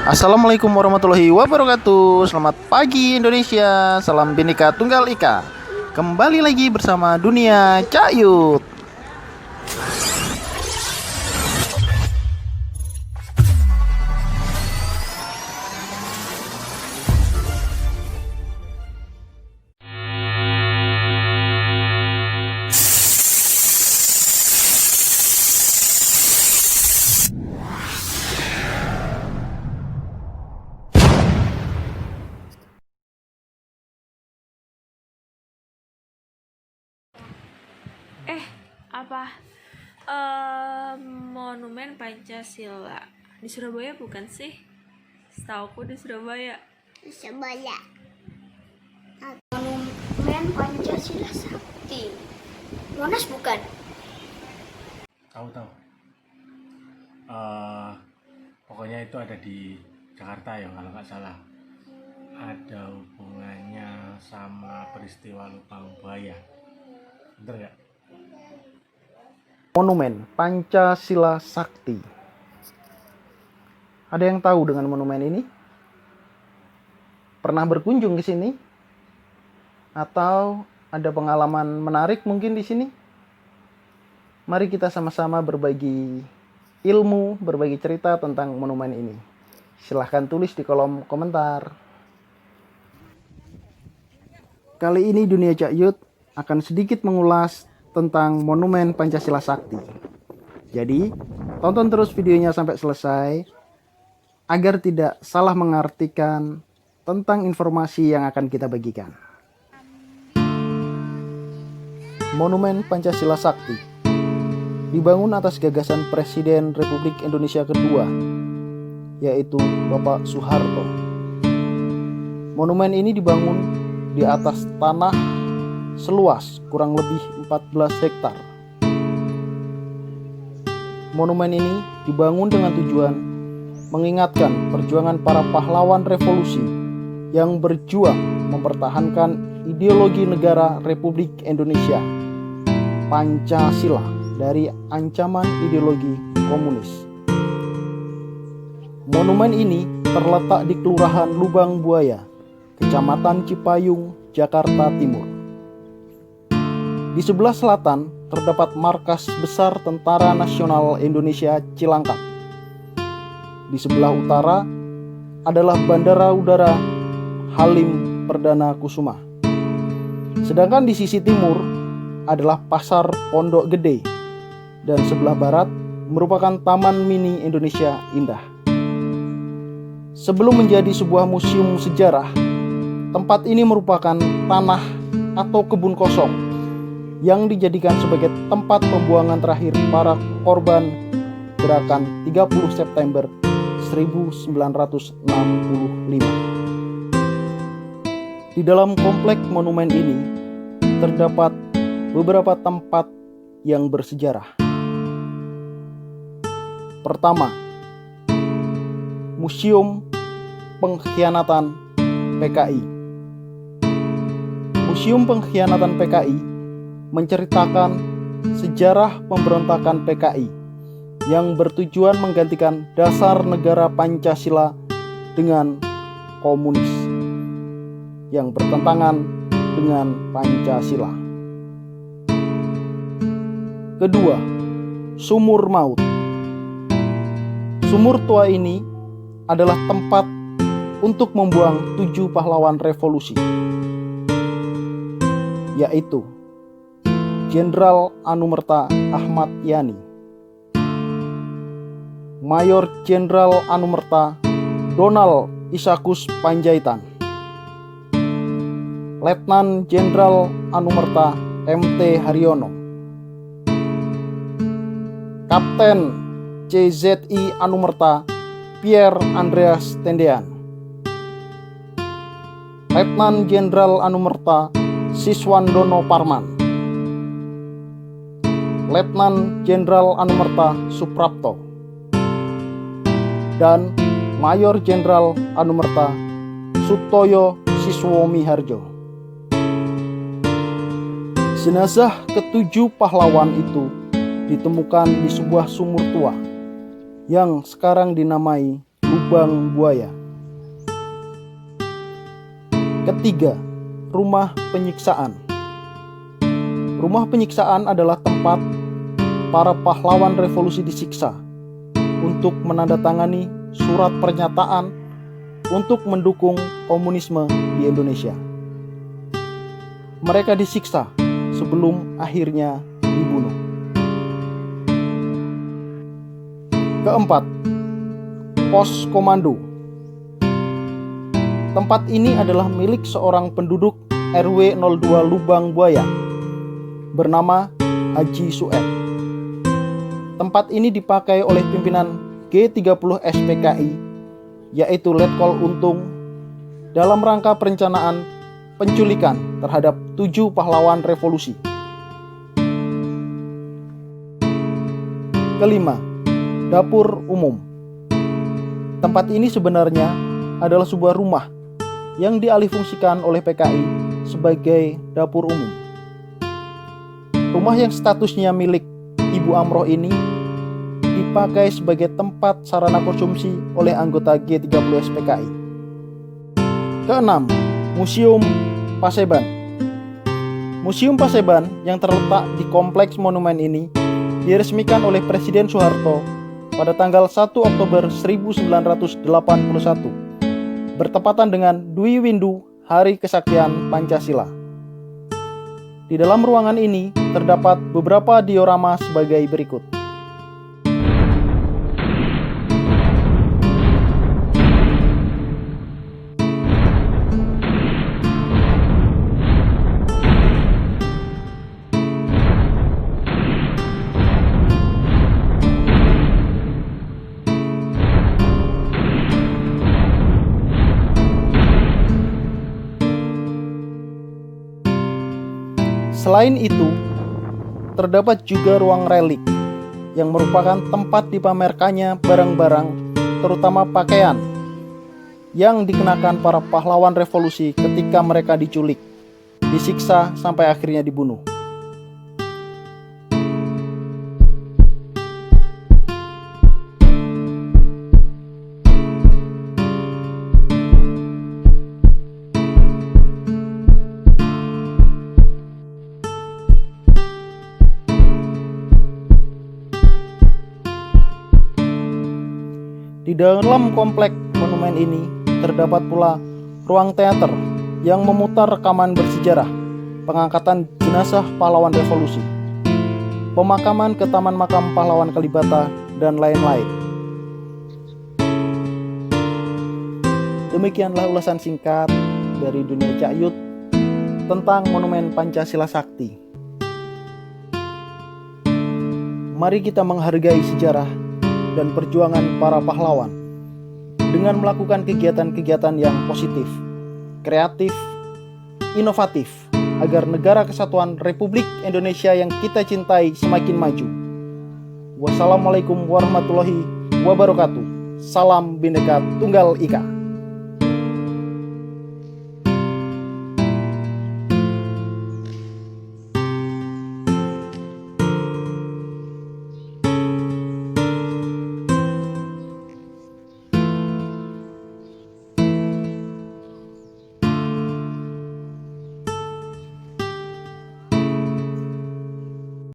Assalamualaikum warahmatullahi wabarakatuh. Selamat pagi Indonesia. Salam Bhinneka Tunggal Ika. Kembali lagi bersama Dunia Cakyut. Apa Monumen Pancasila di Surabaya bukan sih? Setauku di Surabaya. Monumen Pancasila Sakti. Monas bukan? Tahu. Pokoknya itu ada di Jakarta ya kalau nggak salah. Ada hubungannya sama peristiwa Lubang Buaya. Bener ya? Monumen Pancasila Sakti. Ada yang tahu dengan monumen ini? Pernah berkunjung ke sini? Atau ada pengalaman menarik mungkin di sini? Mari kita sama-sama berbagi ilmu, berbagi cerita tentang monumen ini. Silahkan tulis di kolom komentar. Kali ini Dunia Cakyut akan sedikit mengulas tentang Monumen Pancasila Sakti. Jadi, tonton terus videonya sampai selesai agar tidak salah mengartikan tentang informasi yang akan kita bagikan. Monumen Pancasila Sakti dibangun atas gagasan Presiden Republik Indonesia kedua, yaitu Bapak Soeharto. Monumen ini dibangun di atas tanah seluas kurang lebih 14 hektar. Monumen ini dibangun dengan tujuan mengingatkan perjuangan para pahlawan revolusi yang berjuang mempertahankan ideologi negara Republik Indonesia, Pancasila, dari ancaman ideologi komunis. Monumen ini terletak di Kelurahan Lubang Buaya, Kecamatan Cipayung, Jakarta Timur. Di sebelah selatan terdapat markas besar Tentara Nasional Indonesia Cilangkap. Di sebelah utara adalah Bandara Udara Halim Perdana Kusuma. Sedangkan di sisi timur adalah Pasar Pondok Gede dan sebelah barat merupakan Taman Mini Indonesia Indah. Sebelum menjadi sebuah museum sejarah, tempat ini merupakan tanah atau kebun kosong yang dijadikan sebagai tempat pembuangan terakhir para korban gerakan 30 September 1965. Di dalam komplek monumen ini terdapat beberapa tempat yang bersejarah. Pertama, Museum Pengkhianatan PKI. Museum Pengkhianatan PKI menceritakan sejarah pemberontakan PKI yang bertujuan menggantikan dasar negara Pancasila dengan komunis yang bertentangan dengan Pancasila. Kedua, Sumur Maut. Sumur tua ini adalah tempat untuk membuang 7 pahlawan revolusi, yaitu Jenderal Anumerta Ahmad Yani, Mayor Jenderal Anumerta Donald Isakus Panjaitan, Letnan Jenderal Anumerta MT Haryono, Kapten CZI Anumerta Pierre Andreas Tendean, Letnan Jenderal Anumerta Siswandono Parman, Letnan Jenderal Anumerta Suprapto, dan Mayor Jenderal Anumerta Sutoyo Siswomiharjo. Jenazah ke-7 pahlawan itu ditemukan di sebuah sumur tua yang sekarang dinamai Lubang lubang buaya. Ketiga, rumah penyiksaan. Rumah penyiksaan adalah tempat para pahlawan revolusi disiksa untuk menandatangani surat pernyataan untuk mendukung komunisme di Indonesia. Mereka disiksa sebelum akhirnya dibunuh. Keempat, pos komando. Tempat ini adalah milik seorang penduduk RW 02 Lubang Buaya bernama Haji Sued. Tempat ini dipakai oleh pimpinan G30 SPKI, yaitu Letkol Untung, dalam rangka perencanaan penculikan terhadap 7 pahlawan revolusi. Kelima, dapur umum. Tempat ini sebenarnya adalah sebuah rumah yang dialihfungsikan oleh PKI sebagai dapur umum. Rumah yang statusnya milik Ibu Amroh ini dipakai sebagai tempat sarana konsumsi oleh anggota G30 SPKI. Keenam, Museum Paseban. Museum Paseban yang terletak di kompleks monumen ini diresmikan oleh Presiden Soeharto pada tanggal 1 Oktober 1981 bertepatan dengan Dwi Windu Hari Kesaktian Pancasila. Di dalam ruangan ini terdapat beberapa diorama sebagai berikut. Selain itu, terdapat juga ruang relik yang merupakan tempat dipamerkannya barang-barang, terutama pakaian, yang dikenakan para pahlawan revolusi ketika mereka diculik, disiksa sampai akhirnya dibunuh. Di dalam komplek monumen ini terdapat pula ruang teater yang memutar rekaman bersejarah, pengangkatan jenazah pahlawan revolusi, pemakaman ke Taman Makam Pahlawan Kalibata, dan lain-lain. Demikianlah ulasan singkat dari Dunia Cak Yud tentang Monumen Pancasila Sakti. Mari kita menghargai sejarah dan perjuangan para pahlawan dengan melakukan kegiatan-kegiatan yang positif, kreatif, inovatif agar negara kesatuan Republik Indonesia yang kita cintai semakin maju. Wassalamualaikum warahmatullahi wabarakatuh. Salam Bhinneka Tunggal Ika.